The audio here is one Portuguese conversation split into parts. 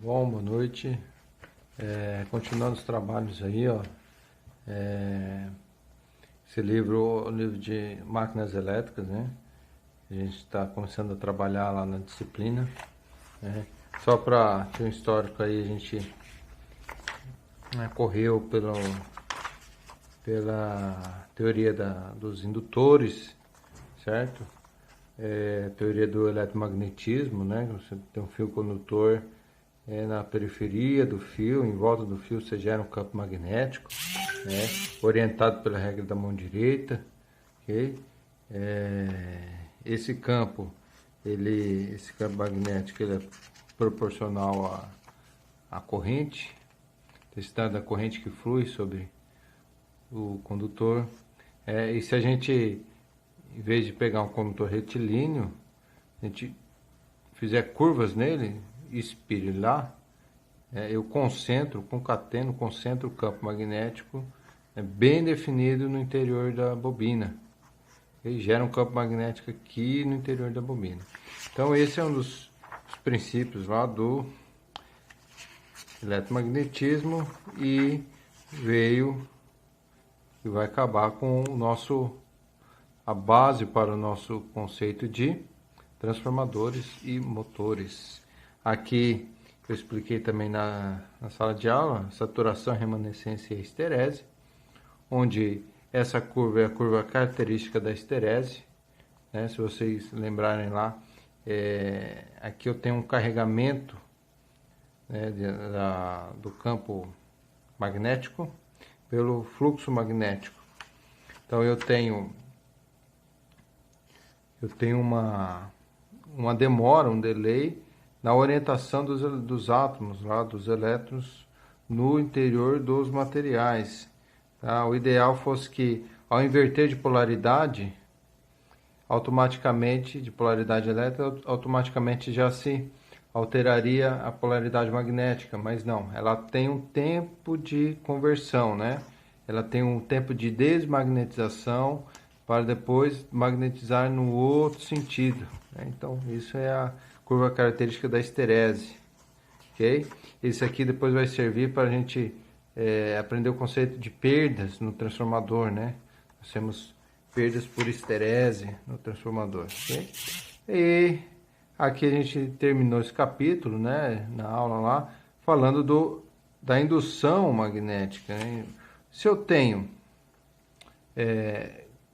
Bom, boa noite. Continuando os trabalhos aí, ó. Esse livro, o livro de máquinas elétricas, né? A gente está começando a trabalhar lá na disciplina, né? Só para ter um histórico aí, a gente correu pela teoria dos indutores, certo? Teoria do eletromagnetismo, né? Você tem um fio condutor na periferia do fio, em volta do fio você gera um campo magnético, né? Orientado pela regra da mão direita, ok? Esse campo magnético, ele é proporcional à corrente, testando a corrente que flui sobre o condutor. E se a gente, em vez de pegar um condutor retilíneo, a gente fizer curvas nele, espirilar, eu concateno o campo magnético bem definido no interior da bobina. Ele gera um campo magnético aqui no interior da bobina. Então esse é um dos princípios lá do eletromagnetismo e vai acabar com a base para o nosso conceito de transformadores e motores. Aqui eu expliquei também na sala de aula, saturação, remanescência e esterese, onde essa curva é a curva característica da esterese, né? Se vocês lembrarem lá, aqui eu tenho um carregamento, né, do campo magnético pelo fluxo magnético. Então eu tenho uma demora, um delay na orientação dos átomos, lá, dos elétrons no interior dos materiais. Tá? O ideal fosse que, ao inverter de polaridade, de polaridade elétrica, automaticamente já se alteraria a polaridade magnética, mas não, ela tem um tempo de conversão, né? Ela tem um tempo de desmagnetização para depois magnetizar no outro sentido, né? Então, isso é a curva característica da esterese, ok? Esse aqui depois vai servir para a gente aprender o conceito de perdas no transformador, né? Nós temos perdas por esterese no transformador, ok? E aqui a gente terminou esse capítulo, né, na aula lá, falando da indução magnética, né? Se eu tenho,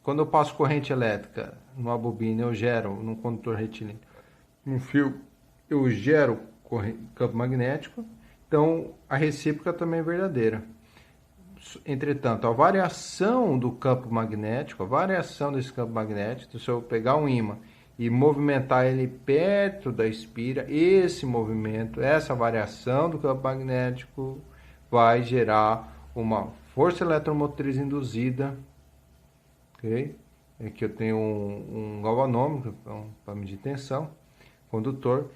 quando eu passo corrente elétrica numa bobina, eu gero, num condutor retilíneo, num fio, eu gero campo magnético, então a recíproca também é verdadeira. Entretanto, a variação do campo magnético, a variação desse campo magnético, se eu pegar um ímã e movimentar ele perto da espira, esse movimento, essa variação do campo magnético vai gerar uma força eletromotriz induzida, ok? Aqui eu tenho um galvanômetro para medir tensão, condutor.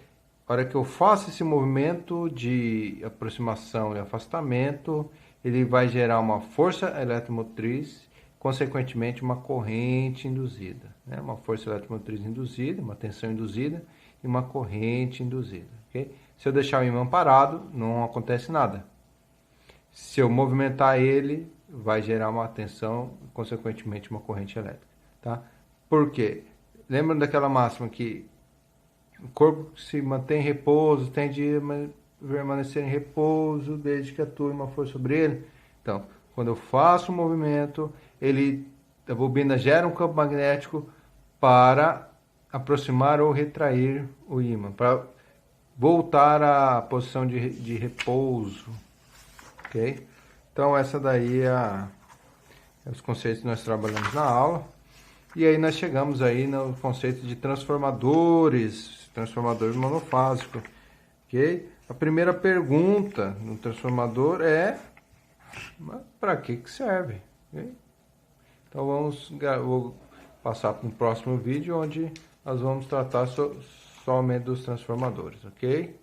A hora que eu faço esse movimento de aproximação e afastamento, ele vai gerar uma força eletromotriz, consequentemente uma corrente induzida, né? Uma força eletromotriz induzida, uma tensão induzida e uma corrente induzida, ok? Se eu deixar o ímã parado, não acontece nada. Se eu movimentar ele, vai gerar uma tensão e, consequentemente, uma corrente elétrica, tá? Por quê? Lembra daquela máxima que o corpo se mantém em repouso, tende a permanecer em repouso desde que atue uma força sobre ele? Então, quando eu faço um movimento, a bobina gera um campo magnético para aproximar ou retrair o ímã, para voltar à posição de repouso, ok? Então, essa daí é os conceitos que nós trabalhamos na aula. E aí nós chegamos aí no conceito de transformadores monofásicos, ok? A primeira pergunta no transformador é: para que serve? Okay? Então vou passar para um próximo vídeo onde nós vamos tratar somente dos transformadores, ok?